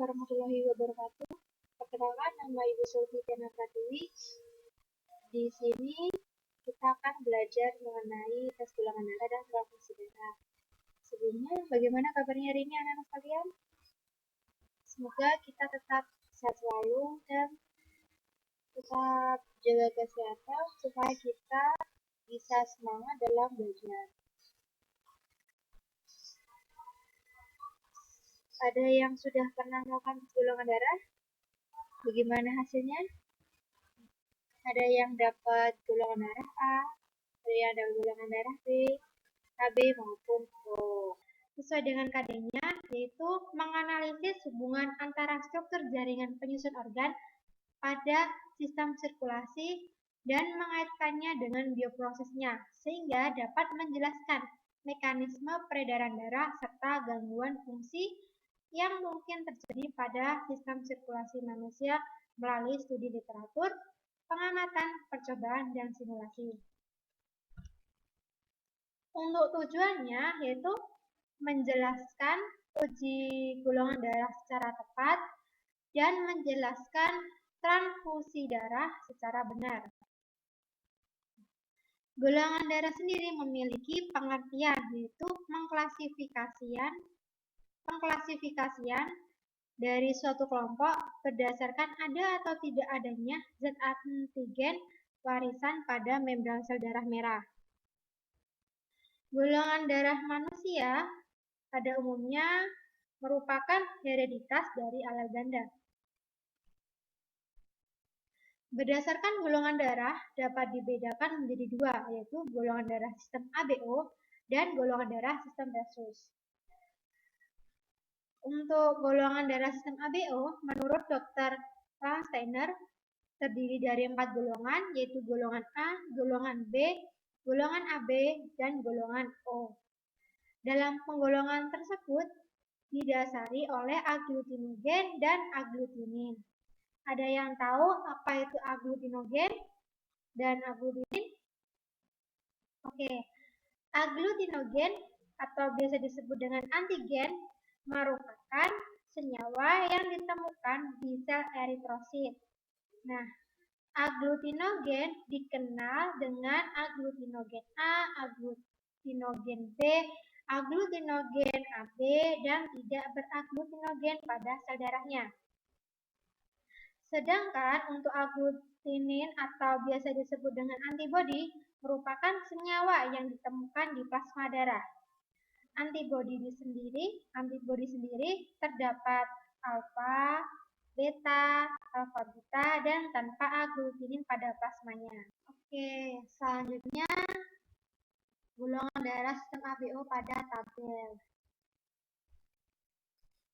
warahmatullahi wabarakatuh. Perkenalkan, nama Ibu Sulfiana Pratiwi. Di sini kita akan belajar mengenai tes golongan darah dan transfusi darah. Sebelumnya, bagaimana kabarnya hari ini anak-anak sekalian? Semoga kita tetap sehat selalu dan tetap jaga kesehatan supaya kita bisa semangat dalam belajar. Ada yang sudah pernah melakukan golongan darah? Bagaimana hasilnya? Ada yang dapat golongan darah A, ada yang dapat golongan darah B, AB maupun O. Sesuai dengan KD-nya, yaitu menganalisis hubungan antara struktur jaringan penyusun organ pada sistem sirkulasi dan mengaitkannya dengan bioprosesnya, sehingga dapat menjelaskan mekanisme peredaran darah serta gangguan fungsi yang mungkin terjadi pada sistem sirkulasi manusia melalui studi literatur, pengamatan, percobaan, dan simulasi. Untuk tujuannya yaitu menjelaskan uji golongan darah secara tepat dan menjelaskan transfusi darah secara benar. Golongan darah sendiri memiliki pengertian yaitu pengklasifikasian dari suatu kelompok berdasarkan ada atau tidak adanya zat antigen warisan pada membran sel darah merah. Golongan darah manusia pada umumnya merupakan hereditas dari alel ganda. Berdasarkan golongan darah dapat dibedakan menjadi dua, yaitu golongan darah sistem ABO dan golongan darah sistem rhesus. Untuk golongan darah sistem ABO, menurut Dr. Landsteiner, terdiri dari 4 golongan, yaitu golongan A, golongan B, golongan AB, dan golongan O. Dalam penggolongan tersebut didasari oleh agglutinogen dan agglutinin. Ada yang tahu apa itu agglutinogen dan agglutinin? Oke, agglutinogen atau biasa disebut dengan antigen merupakan senyawa yang ditemukan di sel eritrosit. Nah, agglutinogen dikenal dengan agglutinogen A, agglutinogen B, agglutinogen AB, dan tidak beraglutinogen pada sel darahnya. Sedangkan untuk agglutinin atau biasa disebut dengan antibodi merupakan senyawa yang ditemukan di plasma darah. Antibodi sendiri terdapat alfa, beta, dan tanpa agglutinin pada plasmanya. Oke, selanjutnya golongan darah sistem ABO pada tabel.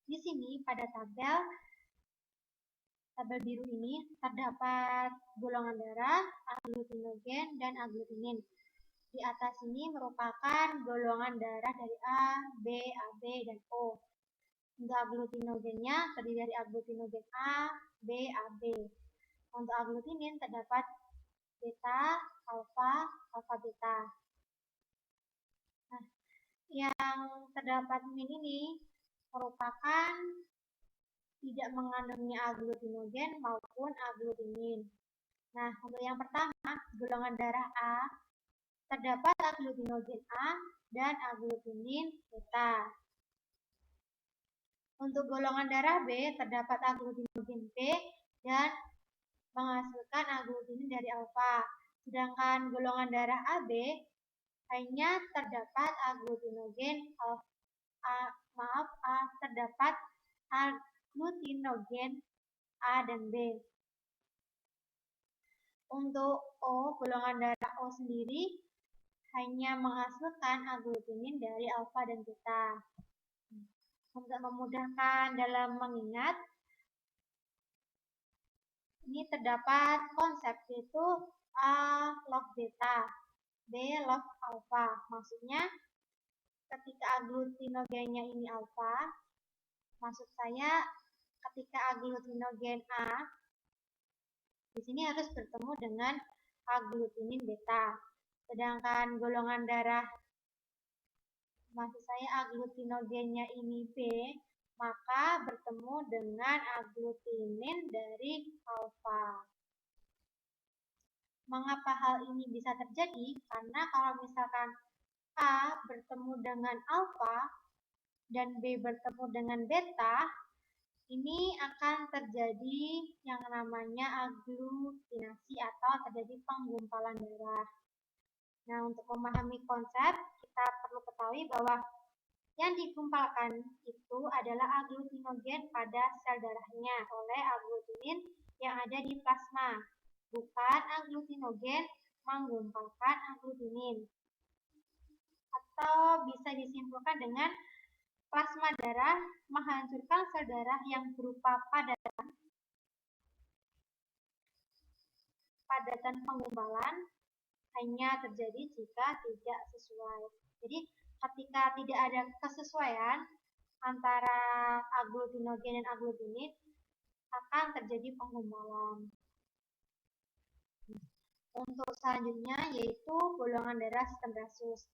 Di sini pada tabel biru ini terdapat golongan darah, agglutinogen, dan agglutinin. Di atas ini merupakan golongan darah dari A, B, AB, dan O. Untuk agglutinogennya terdiri dari agglutinogen A, B, AB. Untuk agglutinin terdapat beta, alfa, beta. Nah, yang terdapat ini merupakan tidak mengandungnya agglutinogen maupun agglutinin. Nah, untuk yang pertama, golongan darah A, terdapat agglutinogen A dan agglutinin beta. Untuk golongan darah B, terdapat agglutinogen B dan menghasilkan agglutinin dari alfa. Sedangkan golongan darah AB hanya terdapat agglutinogen terdapat agglutinogen A dan B. Untuk O, golongan darah O sendiri hanya menghasilkan agglutinin dari alfa dan beta. Untuk memudahkan dalam mengingat, ini terdapat konsep yaitu A log beta, B log alfa. Maksudnya ketika agglutinogennya ini alfa, maksud saya ketika agglutinogen A di sini harus bertemu dengan agglutinin beta. Sedangkan golongan darah, maksud saya agglutinogennya ini B, maka bertemu dengan aglutinin dari alfa. Mengapa hal ini bisa terjadi? Karena kalau misalkan A bertemu dengan alfa dan B bertemu dengan beta, ini akan terjadi yang namanya aglutinasi atau terjadi penggumpalan darah. Nah, untuk memahami konsep, kita perlu ketahui bahwa yang digumpalkan itu adalah aglutinogen pada sel darahnya oleh aglutinin yang ada di plasma, bukan aglutinogen menggumpalkan aglutinin. Atau bisa disimpulkan dengan plasma darah menghancurkan sel darah yang berupa padatan penggumpalan hanya terjadi jika tidak sesuai. Jadi ketika tidak ada kesesuaian antara aglutinogen dan aglutinin, akan terjadi penggumpalan. Untuk selanjutnya yaitu golongan darah sistem resus.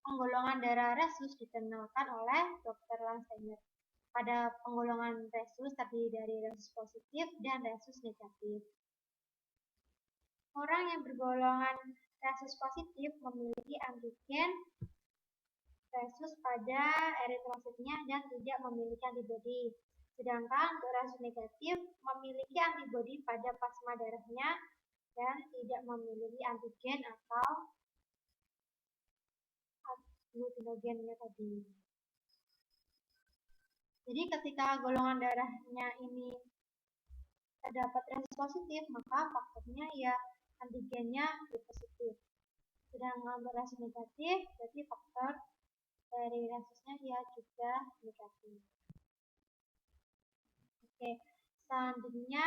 Penggolongan darah resus dikenalkan oleh Dr. Landsteiner. Pada penggolongan resus terdiri dari resus positif dan resus negatif. Orang yang bergolongan resus positif memiliki antigen resus pada eritrositnya dan tidak memiliki antibodi. Sedangkan untuk resus negatif memiliki antibodi pada plasma darahnya dan tidak memiliki antigen atau aglutinogennya tadi. Jadi ketika golongan darahnya ini terdapat resus positif, maka faktornya ya antigennya positif. Sedangkan untuk resus negatif, berarti faktor dari resusnya ya juga negatif. Oke, selanjutnya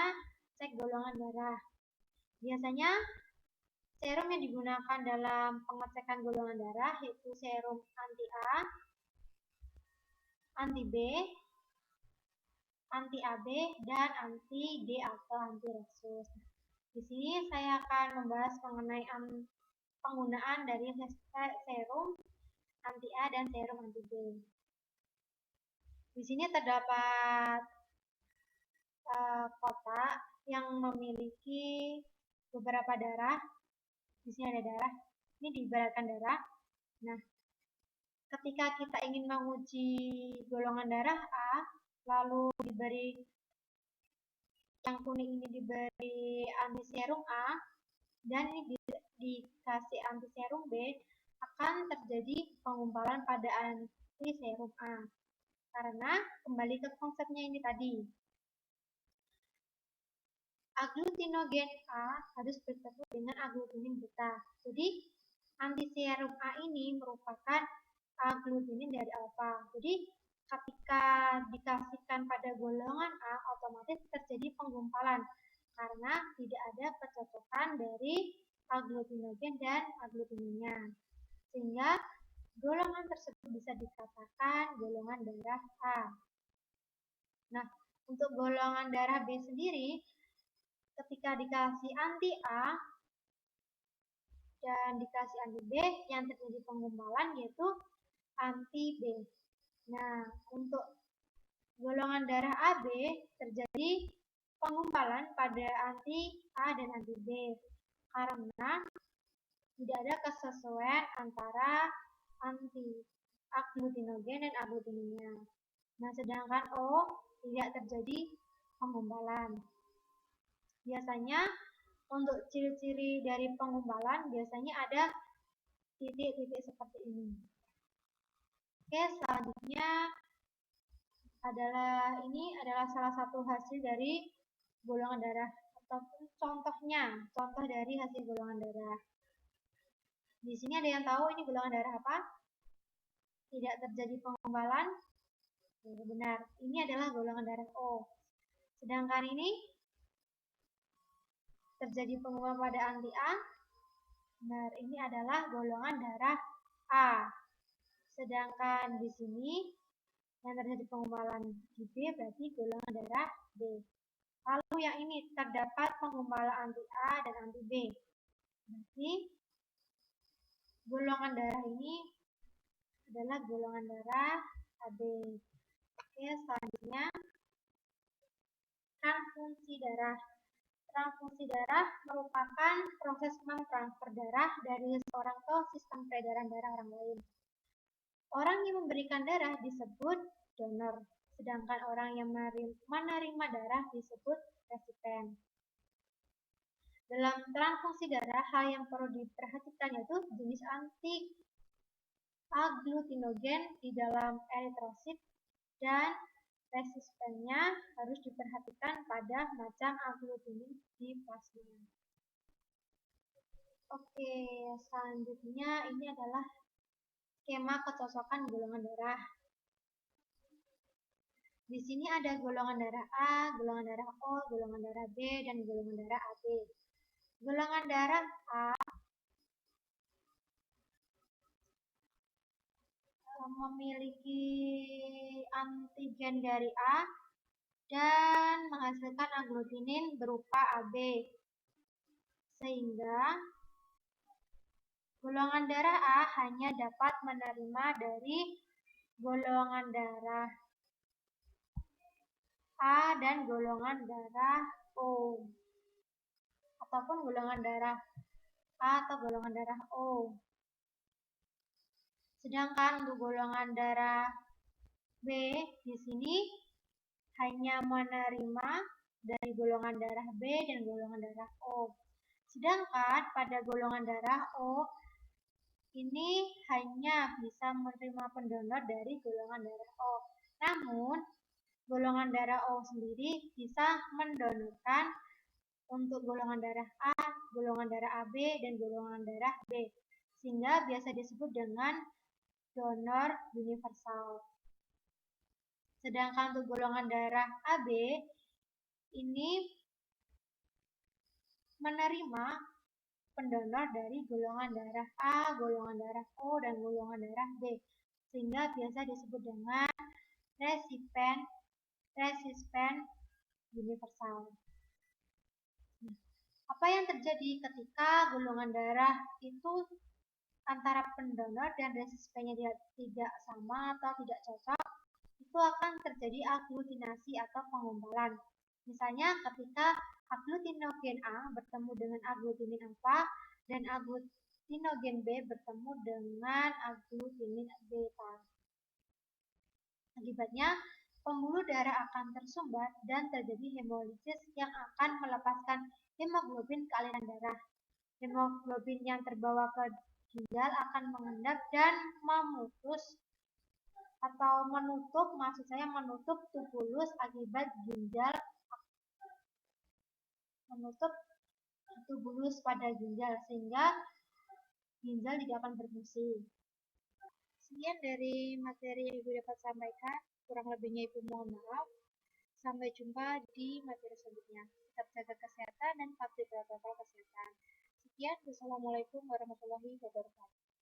cek golongan darah. Biasanya serum yang digunakan dalam pengecekan golongan darah yaitu serum anti-A, anti-B, anti-AB, dan anti-D atau anti-resus. Di sini saya akan membahas mengenai penggunaan dari serum anti-A dan serum anti-B. Di sini terdapat kotak yang memiliki beberapa darah. Di sini ada darah. Ini diibaratkan darah. Nah, ketika kita ingin menguji golongan darah A, lalu diberi yang kuning ini diberi antiserum A dan ini dikasih antiserum B, akan terjadi penggumpalan pada antiserum A. Karena kembali ke konsepnya ini tadi, aglutinogen A harus bertemu dengan aglutinin beta. Jadi antiserum A ini merupakan aglutinin dari alfa. Jadi ketika dikasihkan pada golongan A, otomatis terjadi penggumpalan karena tidak ada kecocokan dari aglutinogen dan aglutininnya. Sehingga golongan tersebut bisa dikatakan golongan darah A. Nah, untuk golongan darah B sendiri, ketika dikasih anti-A dan dikasih anti-B, yang terjadi penggumpalan yaitu anti-B. Nah, untuk golongan darah AB terjadi penggumpalan pada anti-A dan anti-B karena tidak ada kesesuaian antara anti-aglutinogen dan aglutininnya. Nah, sedangkan O tidak terjadi penggumpalan. Biasanya untuk ciri-ciri dari penggumpalan biasanya ada titik-titik seperti ini. Oke, selanjutnya adalah salah satu hasil dari golongan darah ataupun contoh dari hasil golongan darah. Di sini ada yang tahu ini golongan darah apa? Tidak terjadi penggumpalan? Benar, ini adalah golongan darah O. Sedangkan ini terjadi penggumpalan pada anti-A. Benar, ini adalah golongan darah A. Sedangkan di sini yang terjadi penggumpalan di B berarti golongan darah B. Lalu yang ini terdapat penggumpalan anti-A dan anti-B. Berarti golongan darah ini adalah golongan darah AB. Oke, selanjutnya transfusi darah. Transfusi darah merupakan proses mentransfer darah dari seorang ke sistem peredaran darah orang lain. Orang yang memberikan darah disebut donor, sedangkan orang yang menerima darah disebut resipien. Dalam transfusi darah, hal yang perlu diperhatikan yaitu jenis anti-agglutinogen di dalam eritrosit dan resistennya harus diperhatikan pada macam agglutinin di plasma. Oke, selanjutnya ini adalah skema kecocokan golongan darah. Di sini ada golongan darah A, golongan darah O, golongan darah B, dan golongan darah AB. Golongan darah A memiliki antigen dari A dan menghasilkan agglutinin berupa AB. Sehingga golongan darah A hanya dapat menerima dari golongan darah A dan golongan darah O, ataupun golongan darah A atau golongan darah O. Sedangkan untuk golongan darah B di sini hanya menerima dari golongan darah B dan golongan darah O. Sedangkan pada golongan darah O ini hanya bisa menerima pendonor dari golongan darah O. Namun, golongan darah O sendiri bisa mendonorkan untuk golongan darah A, golongan darah AB, dan golongan darah B, sehingga biasa disebut dengan donor universal. Sedangkan untuk golongan darah AB ini menerima pendonor dari golongan darah A, golongan darah O, dan golongan darah B, sehingga biasa disebut dengan resispen universal. Apa yang terjadi ketika golongan darah itu antara pendonor dan resispennya tidak sama atau tidak cocok, itu akan terjadi agglutinasi atau penggumpalan. Misalnya ketika agglutinogen A bertemu dengan agglutinin alfa dan agglutinogen B bertemu dengan agglutinin beta. Akibatnya, pembuluh darah akan tersumbat dan terjadi hemolisis yang akan melepaskan hemoglobin ke aliran darah. Hemoglobin yang terbawa ke ginjal akan mengendap dan menutup tubulus akibat ginjal menutup tubulus pada ginjal sehingga ginjal tidak akan berfungsi. Sekian dari materi yang Ibu dapat sampaikan, kurang lebihnya Ibu mohon maaf. Sampai jumpa di materi selanjutnya. Tetap jaga kesehatan dan patuhi protokol kesehatan. Sekian, wassalamualaikum warahmatullahi wabarakatuh.